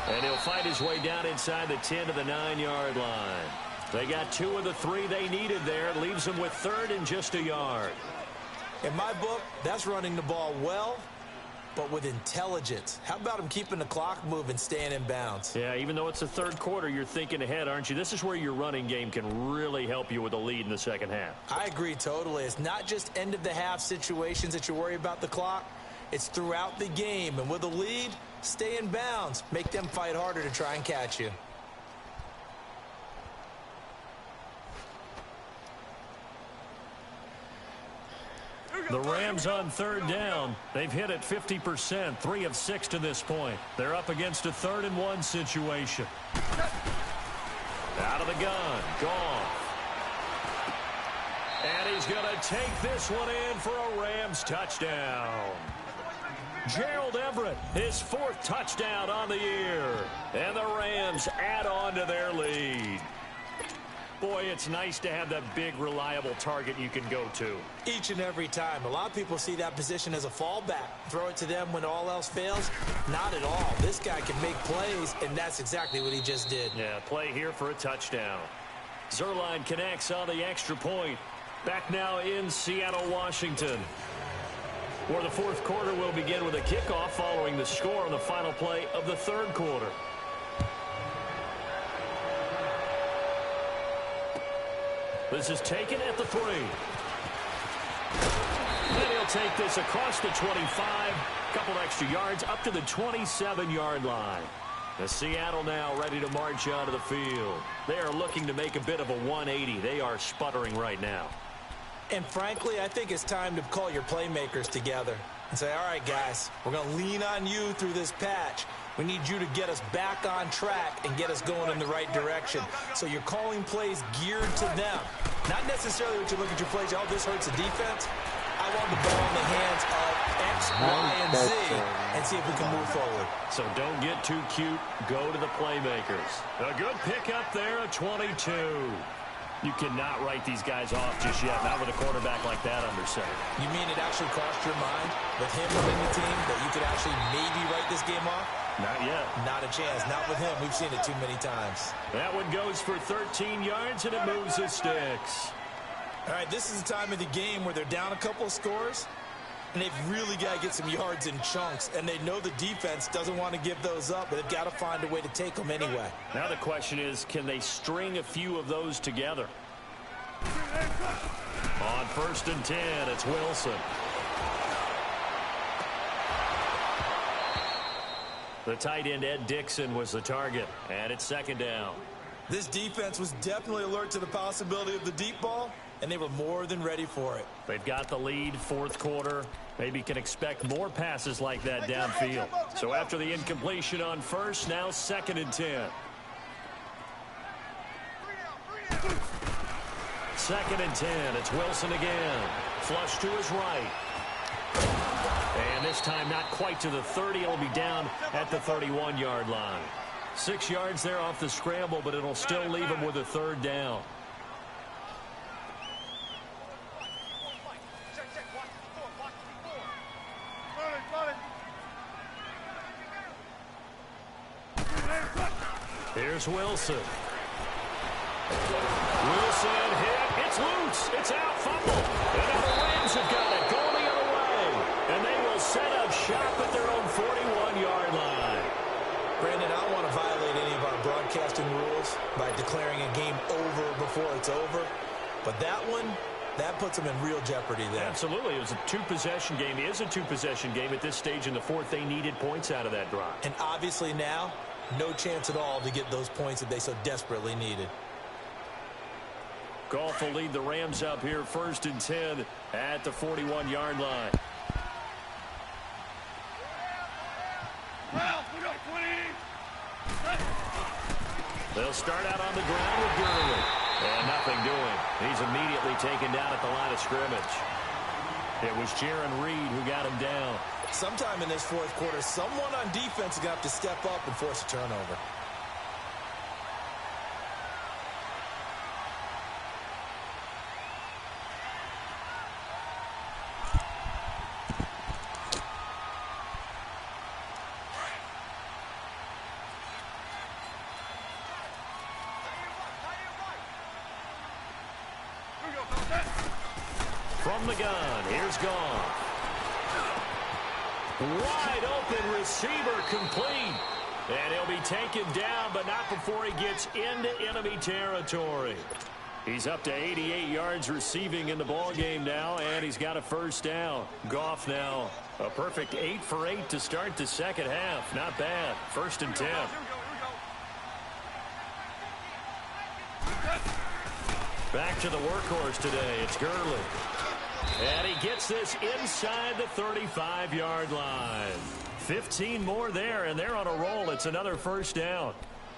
And he'll fight his way down inside the 10 to the 9-yard line. They got 2 of the 3 they needed there. It leaves them with 3rd and just a yard. In my book, that's running the ball well, but with intelligence. How about him keeping the clock moving, staying in bounds? Yeah, even though it's the third quarter, you're thinking ahead, aren't you? This is where your running game can really help you with a lead in the second half. I agree totally. It's not just end-of-the-half situations that you worry about the clock. It's throughout the game, and with a lead, stay in bounds. Make them fight harder to try and catch you. The Rams on 3rd down. They've hit it 50%, 3 of 6 to this point. They're up against a 3rd and 1 situation. Out of the gun, Goff. And he's going to take this one in for a Rams touchdown. Gerald Everett, his 4th touchdown on the year. And the Rams add on to their lead. Boy, it's nice to have that big, reliable target you can go to. Each and every time. A lot of people see that position as a fallback. Throw it to them when all else fails. Not at all. This guy can make plays, and that's exactly what he just did. Yeah, play here for a touchdown. Zerline connects on the extra point. Back now in Seattle, Washington, where the 4th quarter will begin with a kickoff following the score on the final play of the 3rd quarter. This is taken at the 3. Then he'll take this across the 25. Couple extra yards up to the 27-yard line. The Seattle now ready to march onto the field. They are looking to make a bit of a 180. They are sputtering right now. And frankly, I think it's time to call your playmakers together and say, all right, guys, we're going to lean on you through this patch. We need you to get us back on track and get us going in the right direction. So you're calling plays geared to them. Not necessarily what you look at your plays, oh, this hurts the defense. I want the ball in the hands of X, Y, and Z and see if we can move forward. So don't get too cute. Go to the playmakers. A good pickup there, a 22. You cannot write these guys off just yet, not with a quarterback like that under center. You mean it actually crossed your mind with him within the team that you could actually maybe write this game off? Not yet. Not a chance. Not with him. We've seen it too many times. That one goes for 13 yards, and it moves the sticks. All right, this is the time of the game where they're down a couple of scores, and they've really got to get some yards in chunks, and they know the defense doesn't want to give those up, but they've got to find a way to take them anyway. Now the question is, can they string a few of those together? On 1st and 10, it's Wilson. The tight end, Ed Dixon, was the target, and it's 2nd down. This defense was definitely alert to the possibility of the deep ball, and they were more than ready for it. They've got the lead, fourth quarter. Maybe can expect more passes like that downfield. So after the incompletion on first, now 2nd and 10. 2nd and 10. It's Wilson again. Flush to his right. And this time not quite to the 30. It'll be down at the 31-yard line. 6 yards there off the scramble, but it'll still leave him with a 3rd down. Here's Wilson. Wilson hit. It's loose. It's out. Fumble. And now the Rams have got it. Going the other way. And they will set up shop at their own 41-yard line. Brandon, I don't want to violate any of our broadcasting rules by declaring a game over before it's over. But that one, that puts them in real jeopardy there. Absolutely. It was a two-possession game. It is a two-possession game at this stage in the fourth. They needed points out of that drive. And obviously now, no chance at all to get those points that they so desperately needed. Goff will lead the Rams up here 1st and 10 at the 41-yard line. They'll start out on the ground with Gurley. And nothing doing. He's immediately taken down at the line of scrimmage. It was Jaron Reed who got him down. Sometime in this fourth quarter, someone on defense is going to have to step up and force a turnover. From the gun, here's Goff. Wide open receiver complete. And he'll be taken down, but not before he gets into enemy territory. He's up to 88 yards receiving in the ballgame now, and he's got a 1st down. Goff now a perfect 8 for 8 to start the second half. Not bad. 1st and 10. Back to the workhorse today. It's Gurley. And he gets this inside the 35-yard line. 15 more there, and they're on a roll. It's another 1st down.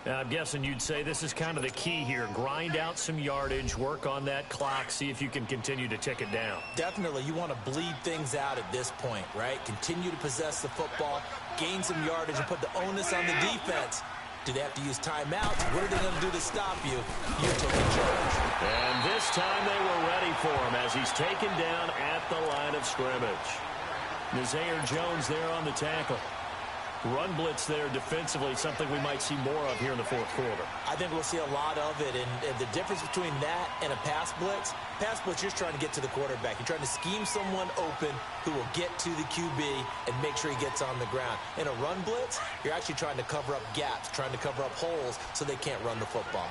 Now, I'm guessing you'd say this is kind of the key here. Grind out some yardage, work on that clock, see if you can continue to tick it down. Definitely. You want to bleed things out at this point, right? Continue to possess the football, gain some yardage, and put the onus on the defense. Do they have to use timeouts? What are they going to do to stop you? You're taking charge. And this time they were ready for him as he's taken down at the line of scrimmage. Nazaire Jones there on the tackle. Run blitz there defensively, something we might see more of here in the fourth quarter. I think we'll see a lot of it, and the difference between that and a pass blitz, you're just trying to get to the quarterback. You're trying to scheme someone open who will get to the QB and make sure he gets on the ground. In a run blitz, you're actually trying to cover up gaps, trying to cover up holes so they can't run the football.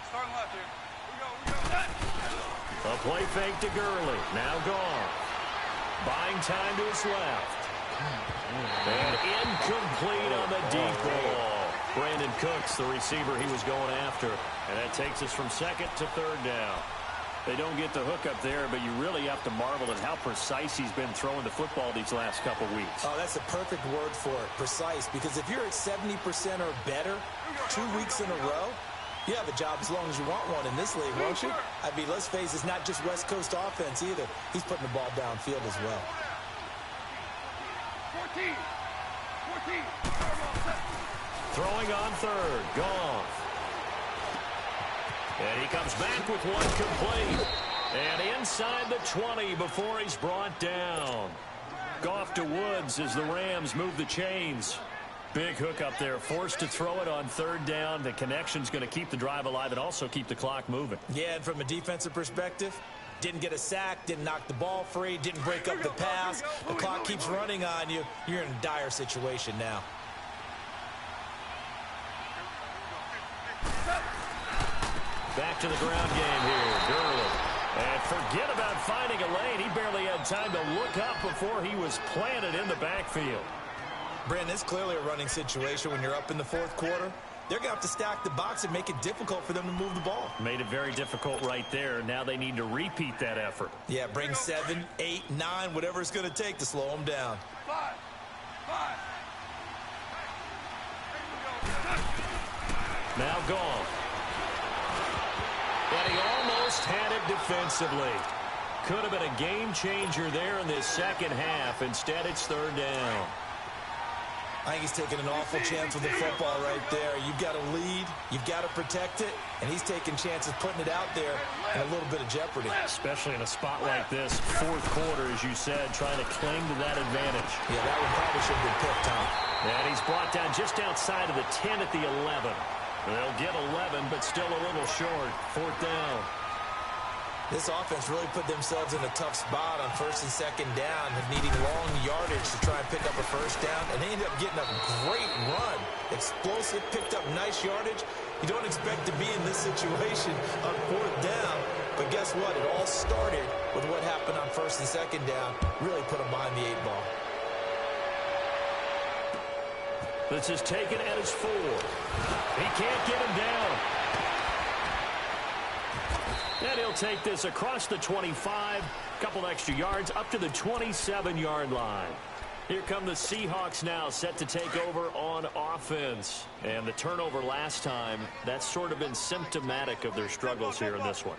Starting left here. We go. A play fake to Gurley. Now gone. Buying time to his left. And incomplete on the deep ball. Brandon Cooks, the receiver he was going after. And that takes us from 2nd to 3rd down. They don't get the hook up there, but you really have to marvel at how precise he's been throwing the football these last couple weeks. Oh, that's a perfect word for it, precise. Because if you're at 70% or better 2 weeks in a row, you have a job as long as you want one in this league, won't you? I mean, let's face it, it's not just West Coast offense either. He's putting the ball downfield as well. 14. Throwing on 3rd. Goff. And he comes back with one complete. And inside the 20 before he's brought down. Goff to Woods as the Rams move the chains. Big hook up there, forced to throw it on 3rd down. The connection's going to keep the drive alive and also keep the clock moving. Yeah, and from a defensive perspective, didn't get a sack, didn't knock the ball free, didn't break up the pass. The clock keeps running on you. You're in a dire situation now. Back to the ground game here, Gurley. And forget about finding a lane. He barely had time to look up before he was planted in the backfield. Brandon, it's clearly a running situation when you're up in the fourth quarter. they're going to have to stack the box and make it difficult for them to move the ball. Made it very difficult right there. Now they need to repeat that effort. Yeah, bring 7, 8, 9, whatever it's going to take to slow them down. 5. Now gone. And he almost had it defensively. Could have been a game changer there in this second half. Instead, it's third down. I think he's taking an awful chance with the football right there. You've got to lead, you've got to protect it, and he's taking chances putting it out there in a little bit of jeopardy. Especially in a spot like this, fourth quarter, as you said, trying to cling to that advantage. Yeah, that one probably should have been picked, Tom. And he's brought down just outside of the 10 at the 11. They'll get 11, but still a little short. Fourth down. This offense really put themselves in a tough spot on first and second down, needing long yardage to try and pick up a first down, and they ended up getting a great run. Explosive, picked up nice yardage. You don't expect to be in this situation on fourth down, but guess what? It all started with what happened on first and second down. Really put them behind the 8 ball. This is taken at his 4. He can't get him down. And he'll take this across the 25, couple extra yards up to the 27-yard line. Here come the Seahawks now, set to take over on offense. And the turnover last time, that's sort of been symptomatic of their struggles here in this one.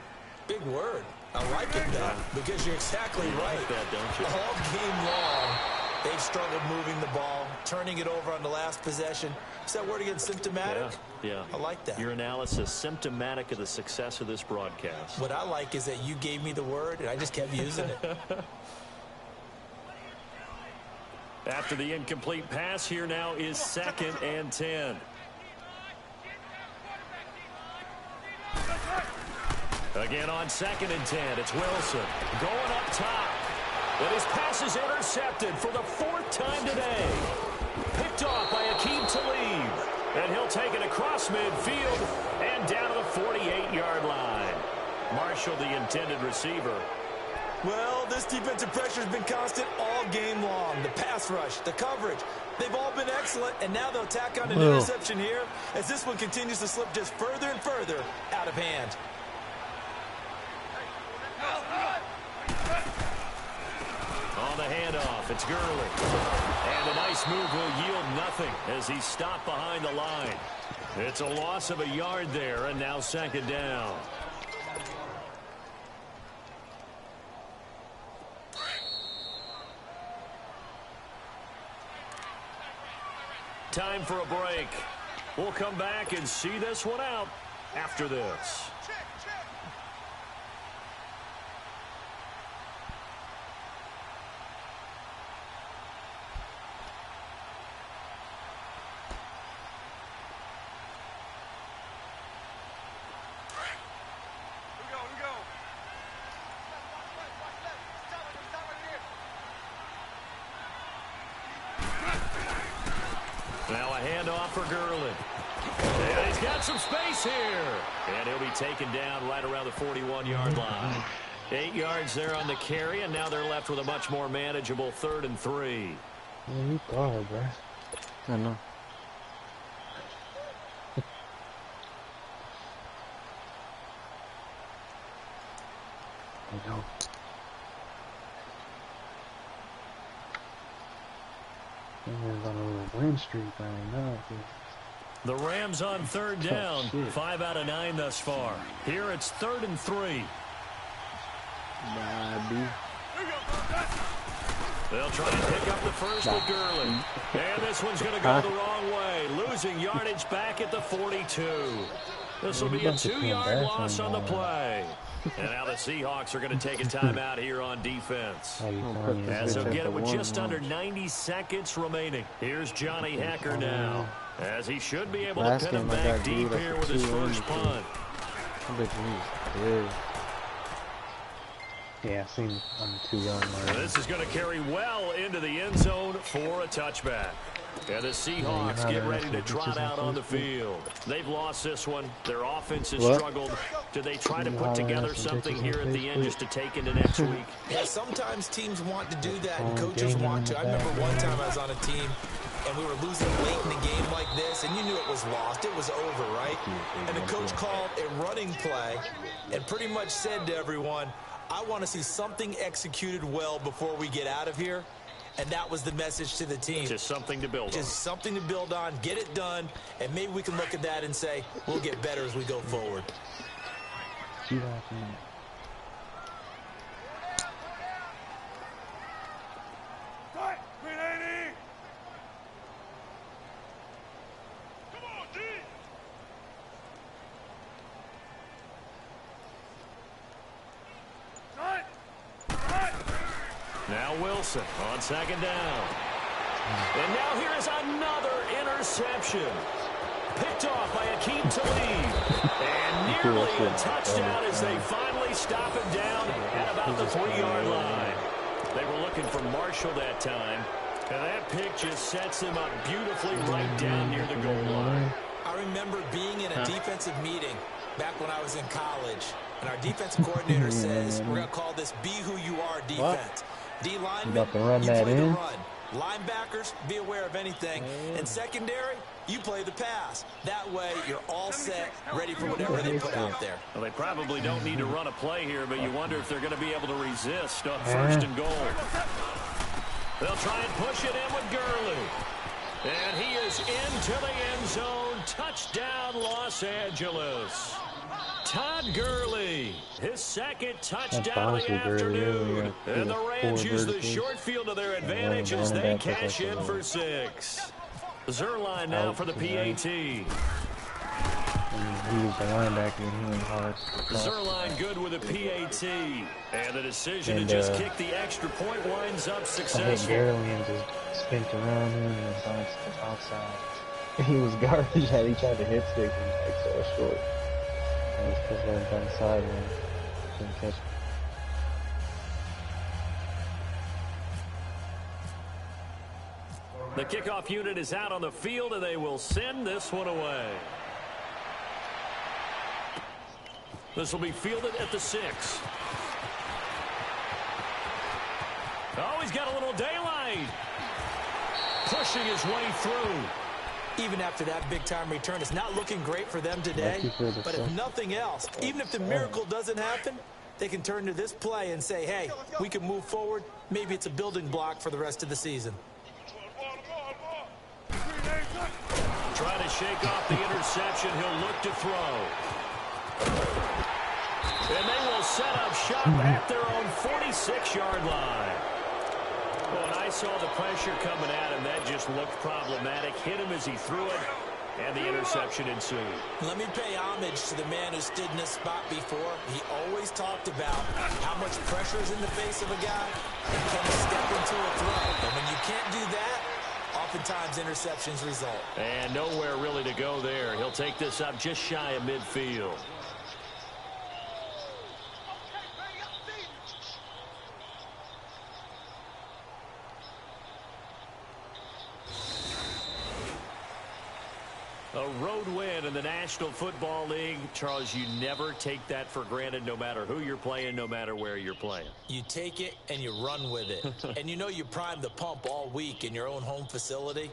Big word. I like it, though, because you're exactly right. Like that, don't you? All game long, they've struggled moving the ball, turning it over on the last possession. Is that word again, symptomatic? Yeah. I like that. Your analysis, symptomatic of the success of this broadcast. What I like is that you gave me the word, and I just kept using it. After the incomplete pass, here now is 2nd and 10. Again on 2nd and 10, it's Wilson going up top. But his pass is intercepted for the 4th time today. Picked off by Akeem Talib. And he'll take it across midfield and down to the 48-yard line. Marshall, the intended receiver. Well, this defensive pressure has been constant all game long. The pass rush, the coverage, they've all been excellent, and now they'll tack on an interception here as this one continues to slip just further and further out of hand. On the handoff, it's Gurley. And a nice move will yield nothing as he's stopped behind the line. It's a loss of a yard there, and now 2nd down. Time for a break. We'll come back and see this one out after this. Now a handoff for Gurley. And he's got some space here. And he'll be taken down right around the 41-yard line. 8 yards there on the carry, and now they're left with a much more manageable 3rd and 3. Yeah, you got her, bro. I know. I know. We're on a little win streak right now. The Rams on 3rd down. 5 out of 9 thus far. Here it's 3rd and 3. They'll try and pick up the first with Gurley. And this one's going to go the wrong way. Losing yardage back at the 42. This will be a 2-yard loss on the play. And now the Seahawks are going to take a timeout here on defense. As they'll get it with just under 90 seconds remaining. Here's Johnny Hecker now, as he should be able to pin him back deep here with his first punt. Yeah, I seen on the 2-yard line. This is going to carry well into the end zone for a touchback. And the Seahawks get ready to trot out on the field. They've lost this one. Their offense has struggled. Do they try to put together something here at the end just to take into next week? Yeah, sometimes teams want to do that, and coaches want to. I remember one time I was on a team, and we were losing late in the game like this, and you knew it was lost. It was over, right? And the coach called a running play and pretty much said to everyone, I want to see something executed well before we get out of here. And that was the message to the team. Just something to build on. Just something to build on, get it done, and maybe we can look at that and say, we'll get better as we go forward. Now Wilson on second down. And now here is another interception. Picked off by Akeem Talib. And nearly a touchdown as they finally stop him down at about the 3-yard line. They were looking for Marshall that time. And that pick just sets him up beautifully right down near the goal line. I remember being in a defensive meeting back when I was in college. And our defensive coordinator says, we're going to call this be who you are defense. D linemen, you play the run. Linebackers, be aware of anything. And secondary, you play the pass. That way, you're all set, ready for whatever they put out there. Well, they probably don't need to run a play here, but you wonder if they're going to be able to resist on first and goal. They'll try and push it in with Gurley. And he is into the end zone. Touchdown, Los Angeles. Todd Gurley, his second touchdown of the afternoon. And the Rams use the short field to their advantage as they cash in for 6. Zerline now for the PAT. He was a linebacker and he went hard. Zerline good with a PAT. And the decision to just kick the extra point winds up successful. I hit Gurley and just spent around him and bounced outside. He was garbage. He tried to hit stick and he was so short. And it's because I was on the sideline. Couldn't catch him. The kickoff unit is out on the field, and they will send this one away. This will be fielded at the 6. Oh, he's got a little daylight. Pushing his way through. Even after that big-time return, it's not looking great for them today. But if nothing else, even if the miracle doesn't happen, they can turn to this play and say, hey, we can move forward. Maybe it's a building block for the rest of the season. Trying to shake off the interception. He'll look to throw. And they will set up shop at their own 46-yard line. When I saw the pressure coming at him, that just looked problematic. Hit him as he threw it, and the interception ensued. Let me pay homage to the man who stood in this spot before. He always talked about how much pressure is in the face of a guy and can he step into a throw. And when you can't do that, oftentimes interceptions result. And nowhere really to go there. He'll take this up just shy of midfield. A road win in the National Football League. Charles, you never take that for granted, no matter who you're playing, no matter where you're playing. You take it and you run with it. And you know you primed the pump all week in your own home facility.